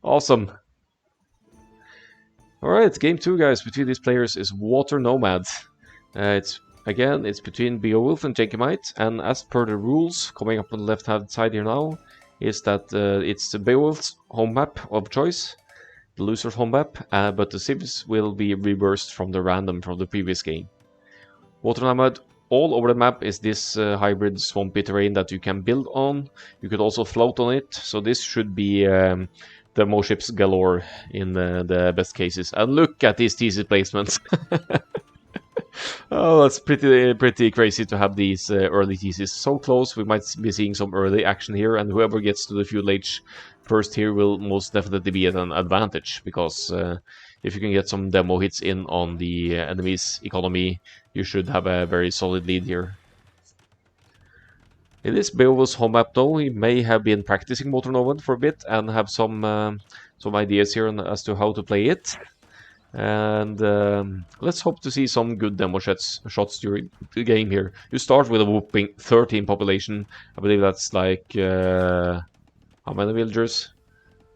Awesome. Alright, game 2, guys, between these players is Water Nomad. It's between Beowulf and Jenkemite, and as per the rules, coming up on the left-hand side here now, is that it's the Beowulf's home map of choice, the loser's home map, but the civs will be reversed from the random from the previous game. Water Nomad, all over the map is this hybrid swampy terrain that you can build on. You could also float on it, so this should be demo ships galore in the best cases. And look at these TC placements. Oh, that's pretty crazy to have these early TCs so close. We might be seeing some early action here, and whoever gets to the feudal age first here will most definitely be at an advantage, because if you can get some demo hits in on the enemy's economy, you should have a very solid lead here. It is Beowulf's home map though. He may have been practicing Water Nomad for a bit and have some ideas here as to how to play it. And let's hope to see some good demo shots during the game here. You start with a whooping 13 population. I believe that's like how many villagers?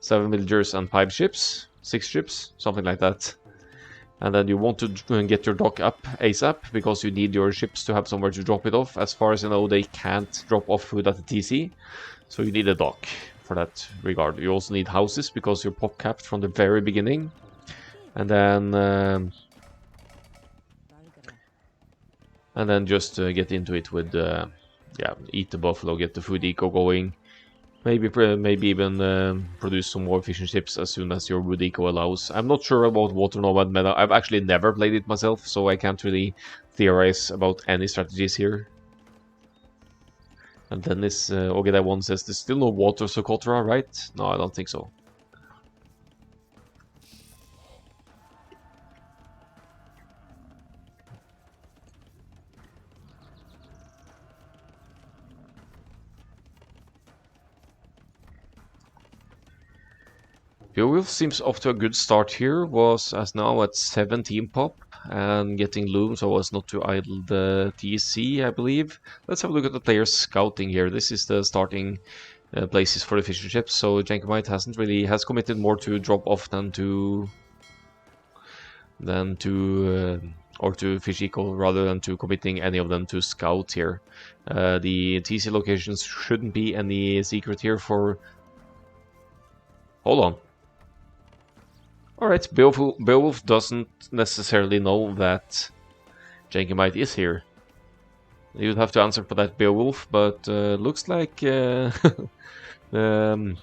7 villagers and 5 ships, 6 ships, something like that. And then you want to get your dock up ASAP, because you need your ships to have somewhere to drop it off. As far as I know, they can't drop off food at the TC, so you need a dock for that regard. You also need houses, because you're pop capped from the very beginning. And then just get into it with eat the buffalo, get the food eco going. Maybe even produce some more fishing ships as soon as your wood eco allows. I'm not sure about Water Nomad meta. I've actually never played it myself, so I can't really theorize about any strategies here. And then this Ogeda1 says there's still no water Socotra, right? No, I don't think so. Beowulf seems off to a good start here, was as now at 17 pop and getting loom, so as not to idle the TC, I believe. Let's have a look at the players scouting here. This is the starting places for the fishing ships, so Jenkemite has committed more to drop off than to fish eco, rather than to committing any of them to scout here. The TC locations shouldn't be any secret here for... Hold on. Alright, Beowulf doesn't necessarily know that Jenkemite is here. You'd have to answer for that, Beowulf, but looks like... well, there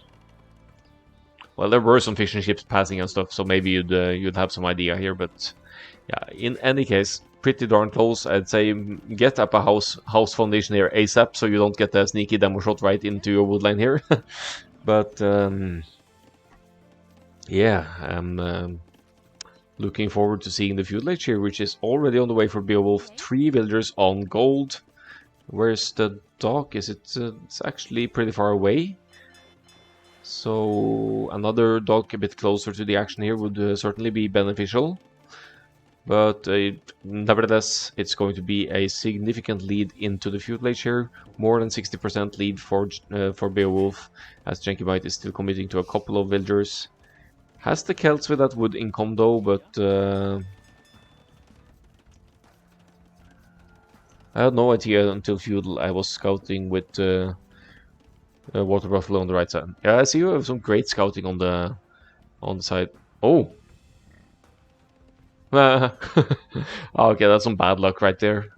were some fishing ships passing and stuff, so maybe you'd have some idea here, but... Yeah, in any case, pretty darn close. I'd say get up a house foundation here ASAP, so you don't get a sneaky demo shot right into your woodline here. But... yeah, I'm looking forward to seeing the feudal age here, which is already on the way for Beowulf. 3 villagers on gold. Where's the dock? Is it? It's actually pretty far away. So another dock a bit closer to the action here would certainly be beneficial. But nevertheless, it's going to be a significant lead into the feudal age here. More than 60% lead for Beowulf, as Jenkemite is still committing to a couple of villagers. Has the Celts with that wood income though, but I had no idea until feudal I was scouting with Water Buffalo on the right side. Yeah, I see you have some great scouting on the side. Oh! Okay, that's some bad luck right there.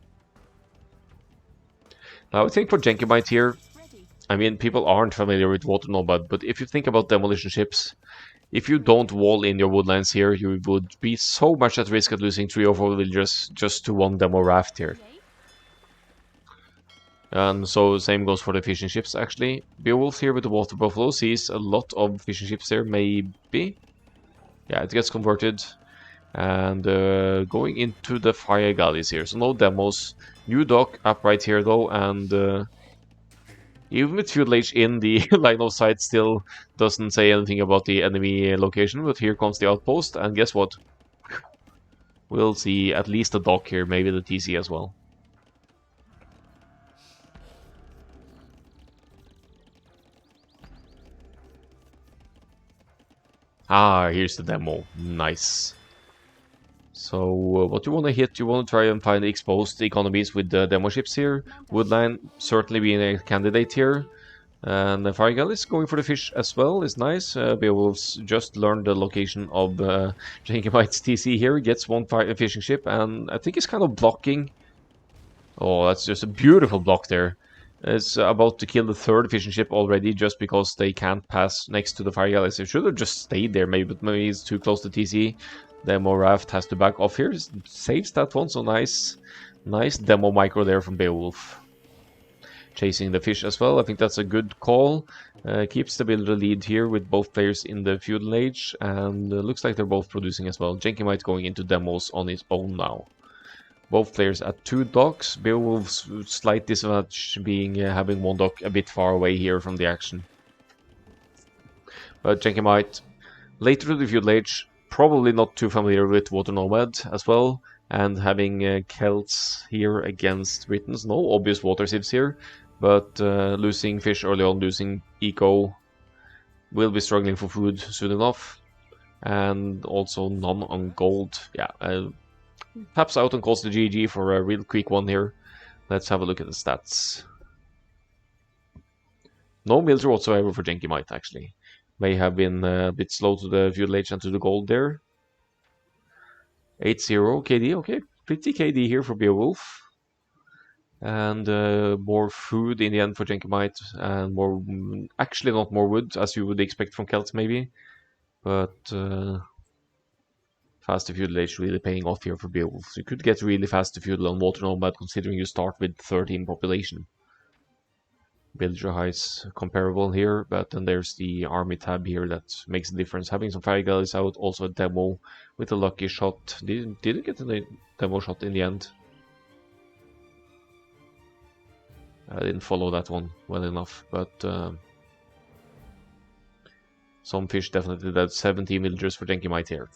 Now I think for Jenkemite here, I mean, people aren't familiar with Water Nomad, but if you think about demolition ships, if you don't wall in your woodlines here, you would be so much at risk of losing 3 or 4 villagers just to one demo raft here. And so same goes for the fishing ships actually. Beowulf here with the Water Buffalo sees a lot of fishing ships there, maybe. Yeah, it gets converted. And going into the fire galleys here, so no demos. New dock up right here though, and even with feudal age in, the line of sight still doesn't say anything about the enemy location, but here comes the outpost, and guess what? We'll see at least a dock here, maybe the TC as well. Ah, here's the demo. Nice. So what you want to hit, you want to try and find exposed economies with the demo ships here. Woodline certainly being a candidate here. And the Firegal is going for the fish as well, is nice. Beowulf's just learned the location of Jenkemite's TC here, gets one fishing ship, and I think he's kind of blocking. Oh, that's just a beautiful block there. It's about to kill the third fishing ship already just because they can't pass next to the fire galleys. They should have just stayed there, maybe, but maybe it's too close to TC. Demo Raft has to back off here. Saves that one, so nice. Nice demo micro there from Beowulf. Chasing the fish as well. I think that's a good call. Keeps the builder lead here with both players in the feudal age, and looks like they're both producing as well. Jenkemite going into demos on his own now. Both players at 2 docks. Beowulf's slight disadvantage being having one dock a bit far away here from the action. But Jenkemite, later to the feudal age, probably not too familiar with Water Nomad as well, and having Celts here against Britons. No obvious water civs here, but losing fish early on, losing eco, will be struggling for food soon enough, and also none on gold. Yeah, taps out and calls the GG for a real quick one here. Let's have a look at the stats. No military whatsoever for Jenkemite, actually. May have been a bit slow to the feudal age and to the gold there. 8-0 KD, okay. Pretty KD here for Beowulf. And more food in the end for Jenkemite, and more, actually not more wood, as you would expect from Celts maybe. But fast to feudal age really paying off here for Beowulf. You could get really fast to feudal on Water Nomad considering you start with 13 population. Villager highs comparable here, but then there's the army tab here that makes a difference. Having some fire galleys out, also a demo with a lucky shot. Didn't get a demo shot in the end. I didn't follow that one well enough, but some fish definitely dead. 17 villagers for Jenkemite here.